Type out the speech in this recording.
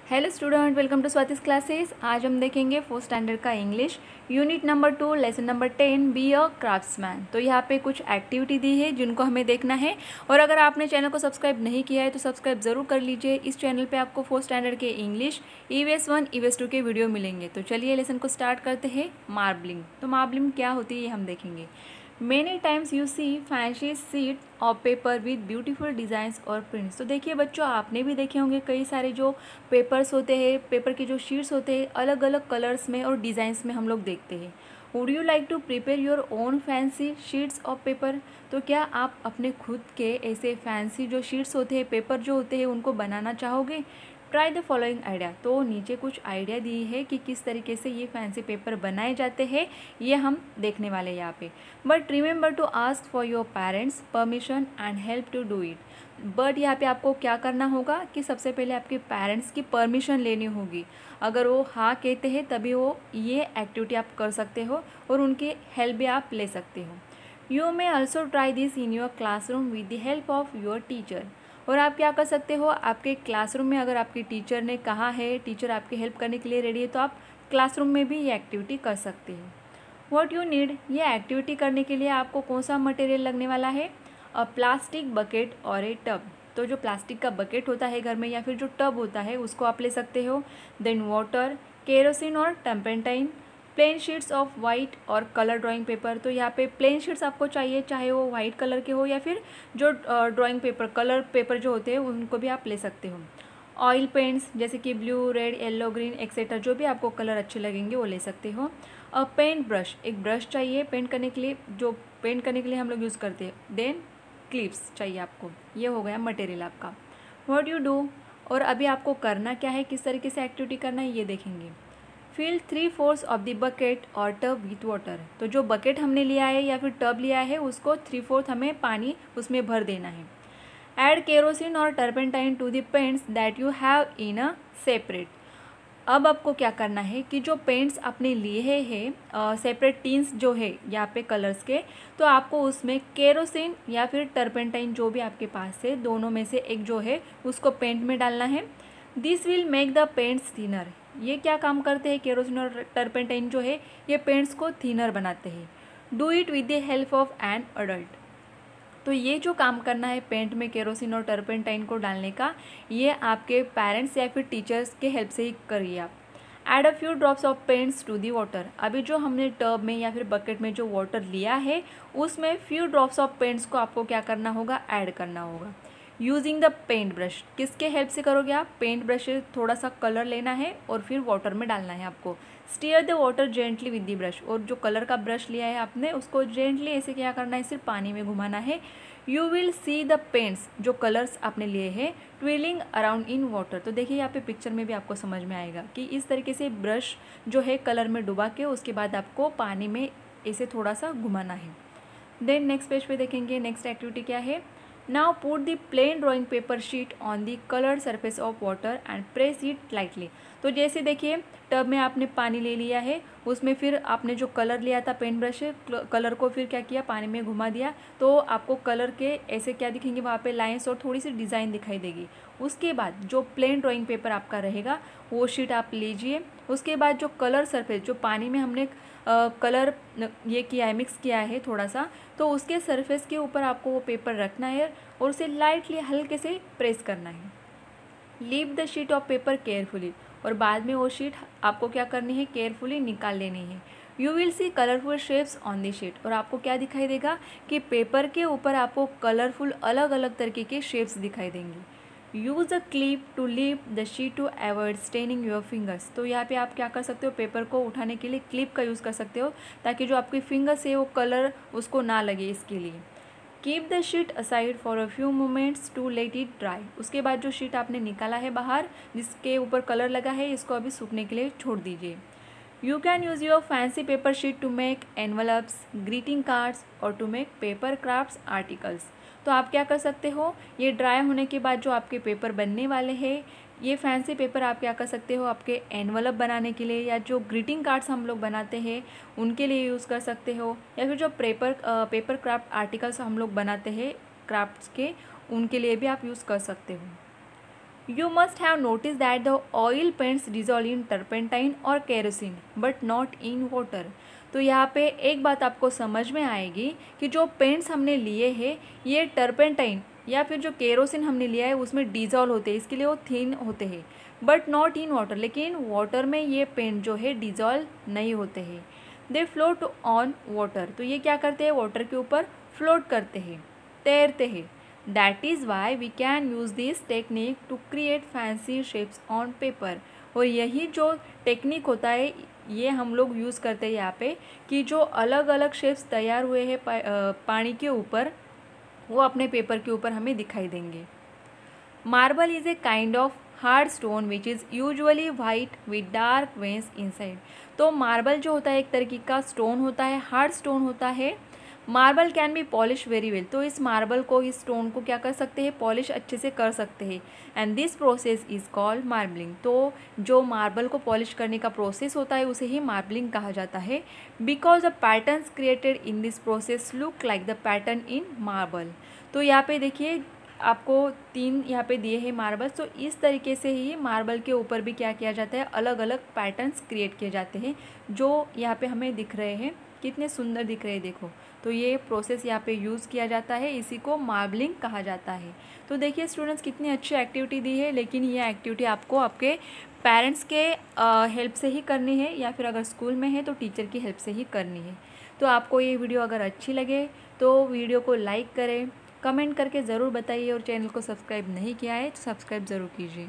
Hello student, welcome to Swati's classes. आज हम देखेंगे फोर्थ स्टैंडर्ड का English unit number 2 lesson number 10 be a craftsman. तो यहाँ पे कुछ एक्टिविटी दी है जिनको हमें देखना है। और अगर आपने चैनल को सब्सक्राइब नहीं किया है तो सब्सक्राइब ज़रूर कर लीजिए। इस चैनल पे आपको फोर्थ स्टैंडर्ड के इंग्लिश EVS 1 EVS 2 के वीडियो मिलेंगे। तो चलिए लेसन को स्टार्ट करते हैं। मार्बलिंग। तो मार्बलिंग क्या होती है ये हम देखेंगे। Many times you see fancy sheet of paper with beautiful designs और prints। तो देखिए बच्चों, आपने भी देखे होंगे कई सारे जो पेपर्स होते हैं, पेपर के जो शीट्स होते हैं, अलग अलग कलर्स में और डिज़ाइंस में हम लोग देखते हैं। Would you like to prepare your own fancy sheets of paper? तो क्या आप अपने खुद के ऐसे फैंसी जो शीट्स होते हैं, पेपर जो होते हैं, उनको बनाना चाहोगे? Try the following idea. तो नीचे कुछ आइडिया दी है कि किस तरीके से ये फैंसी पेपर बनाए जाते हैं, ये हम देखने वाले हैं यहाँ पे। But remember to ask for your parents permission and help to do it. But यहाँ पे आपको क्या करना होगा कि सबसे पहले आपके पेरेंट्स की परमिशन लेनी होगी। अगर वो हाँ कहते हैं तभी वो ये एक्टिविटी आप कर सकते हो और उनकी हेल्प भी आप ले सकते हो। You may also try this in your classroom with the help of your teacher. और आप क्या कर सकते हो, आपके क्लासरूम में अगर आपके टीचर ने कहा है, टीचर आपकी हेल्प करने के लिए रेडी है, तो आप क्लासरूम में भी ये एक्टिविटी कर सकते हो। व्हाट यू नीड, ये एक्टिविटी करने के लिए आपको कौन सा मटेरियल लगने वाला है? अ प्लास्टिक बकेट और ए टब। तो जो प्लास्टिक का बकेट होता है घर में या फिर जो टब होता है उसको आप ले सकते हो। देन वाटर, केरोसिन और turpentine, plain sheets of white और कलर ड्राइंग पेपर। तो यहाँ पे प्लेन शीट्स आपको चाहिए, चाहे वो वाइट कलर के हो या फिर जो ड्राइंग पेपर, कलर पेपर जो होते हैं उनको भी आप ले सकते हो। ऑयल पेंट्स जैसे कि blue, red, yellow, green etcetera, जो भी आपको कलर अच्छे लगेंगे वो ले सकते हो। और पेंट ब्रश, एक ब्रश चाहिए पेंट करने के लिए, जो पेंट करने के लिए हम लोग यूज़ करते हैं। देन क्लिप्स चाहिए आपको। ये हो गया मटेरियल आपका। व्हाट यू डू, और अभी आपको करना क्या है, किस तरीके से एक्टिविटी करना है ये देखेंगे। फिल 3/4 ऑफ द बकेट और टब विथ वाटर। तो जो बकेट हमने लिया है या फिर टब लिया है उसको 3/4 हमें पानी उसमें भर देना है। ऐड केरोसिन और turpentine to the paints that you have in a separate. अब आपको क्या करना है कि जो पेंट्स आपने लिए हैं सेपरेट टीन्स जो है यहाँ पे कलर्स के, तो आपको उसमें केरोसिन या फिर टर्पेंटाइन जो भी आपके पास है दोनों में से एक जो है उसको पेंट में डालना है। This will make the paints thinner. ये क्या काम करते हैं, केरोसिन और टर्पेंटाइन जो है ये पेंट्स को थिनर बनाते हैं। Do it with the help of an adult. तो ये जो काम करना है पेंट में केरोसिन और टर्पेंटाइन को डालने का, ये आपके पेरेंट्स या फिर टीचर्स के हेल्प से ही करिए आप। Add a few drops of paints to the water. अभी जो हमने टब में या फिर बकेट में जो वाटर लिया है उसमें फ्यू ड्रॉप्स ऑफ पेंट्स को आपको क्या करना होगा, ऐड करना होगा। यूजिंग द पेंट ब्रश, किसके हेल्प से करोगे आप? पेंट ब्रश से थोड़ा सा कलर लेना है और फिर वाटर में डालना है आपको। Stir the water gently with the brush, और जो कलर का ब्रश लिया है आपने उसको जेंटली ऐसे क्या करना है, सिर्फ पानी में घुमाना है। You will see the paints, जो कलर्स आपने लिए हैं, ट्विलिंग अराउंड इन वाटर। तो देखिए यहाँ पे पिक्चर में भी आपको समझ में आएगा कि इस तरीके से ब्रश जो है कलर में डुबा के उसके बाद आपको पानी में ऐसे थोड़ा सा घुमाना है। देन नेक्स्ट पेज पे देखेंगे नेक्स्ट एक्टिविटी क्या है। Now put the plain drawing paper sheet on the coloured surface of water and press it lightly. तो जैसे देखिए टब में आपने पानी ले लिया है, उसमें फिर आपने जो कलर लिया था पेंट ब्रश से कलर को फिर क्या किया, पानी में घुमा दिया, तो आपको कलर के ऐसे क्या दिखेंगे वहाँ पे लाइंस और थोड़ी सी डिज़ाइन दिखाई देगी। उसके बाद जो प्लेन ड्राइंग पेपर आपका रहेगा वो शीट आप लीजिए। उसके बाद जो कलर सरफेस, जो पानी में हमने कलर ये किया है, मिक्स किया है थोड़ा सा, तो उसके सरफेस के ऊपर आपको वो पेपर रखना है और उसे लाइटली हल्के से प्रेस करना है। Leave the sheet of paper carefully, और बाद में वो शीट आपको क्या करनी है, केयरफुली निकाल लेनी है। You will see colourful shapes on the sheet, और आपको क्या दिखाई देगा कि पेपर के ऊपर आपको कलरफुल अलग अलग तरीके के शेप्स दिखाई देंगे। Use a clip to leave the sheet to avoid staining your fingers. तो यहाँ पे आप क्या कर सकते हो, पेपर को उठाने के लिए क्लिप का यूज़ कर सकते हो ताकि जो आपकी फिंगर्स है वो कलर उसको ना लगे, इसके लिए। Keep the sheet aside for a few moments to let it dry. उसके बाद जो शीट आपने निकाला है बाहर जिसके ऊपर कलर लगा है, इसको अभी सूखने के लिए छोड़ दीजिए। You can use your fancy paper sheet to make envelopes, greeting cards और to make paper crafts articles. तो आप क्या कर सकते हो, ये ड्राई होने के बाद जो आपके पेपर बनने वाले हैं, ये फैंसी पेपर आप क्या कर सकते हो, आपके एनवलप बनाने के लिए या जो ग्रीटिंग कार्ड्स हम लोग बनाते हैं उनके लिए यूज़ कर सकते हो, या फिर जो पेपर क्राफ्ट आर्टिकल्स हम लोग बनाते हैं क्राफ्ट्स के, उनके लिए भी आप यूज़ कर सकते हो। You must have notice that the oil paints dissolve in turpentine और kerosene but not in water. तो यहाँ पे एक बात आपको समझ में आएगी कि जो पेंट्स हमने लिए हैं ये टर्पेंटाइन या फिर जो केरोसिन हमने लिया है उसमें डिजॉल्व होते हैं, इसके लिए वो थिन होते हैं, बट नॉट इन वाटर, लेकिन वाटर में ये पेंट जो है डिजॉल्व नहीं होते हैं। दे फ्लोट ऑन वाटर, तो ये क्या करते हैं, वाटर के ऊपर फ्लोट करते हैं, तैरते हैं। That is why we can use this technique to create fancy shapes on paper. और यही जो टेक्निक होता है ये हम लोग यूज़ करते हैं यहाँ पे कि जो अलग अलग शेप्स तैयार हुए हैं पानी के ऊपर वो अपने पेपर के ऊपर हमें दिखाई देंगे। Marble is a kind of hard stone which is usually white with dark veins inside. तो मार्बल जो होता है एक तरीके का स्टोन होता है, हार्ड स्टोन होता है। Marble can be polish very well, तो इस मार्बल को, इस स्टोन को क्या कर सकते हैं, पॉलिश अच्छे से कर सकते हैं। And this process is called marbling. तो जो मार्बल को पॉलिश करने का प्रोसेस होता है उसे ही मार्बलिंग कहा जाता है। Because the patterns created in this process look like the pattern in marble. तो यहाँ पे देखिए आपको 3 यहाँ पे दिए हैं मार्बल्स, तो इस तरीके से ही मार्बल के ऊपर भी क्या किया जाता है, अलग अलग पैटर्न्स क्रिएट किए जाते हैं जो यहाँ पे हमें दिख रहे हैं, कितने सुंदर दिख रहे हैं देखो। तो ये प्रोसेस यहाँ पे यूज़ किया जाता है, इसी को मार्बलिंग कहा जाता है। तो देखिए स्टूडेंट्स कितनी अच्छी एक्टिविटी दी है, लेकिन ये एक्टिविटी आपको आपके पेरेंट्स के हेल्प से ही करनी है या फिर अगर स्कूल में है तो टीचर की हेल्प से ही करनी है। तो आपको ये वीडियो अगर अच्छी लगे तो वीडियो को लाइक करें, कमेंट करके ज़रूर बताइए और चैनल को सब्सक्राइब नहीं किया है तो सब्सक्राइब ज़रूर कीजिए।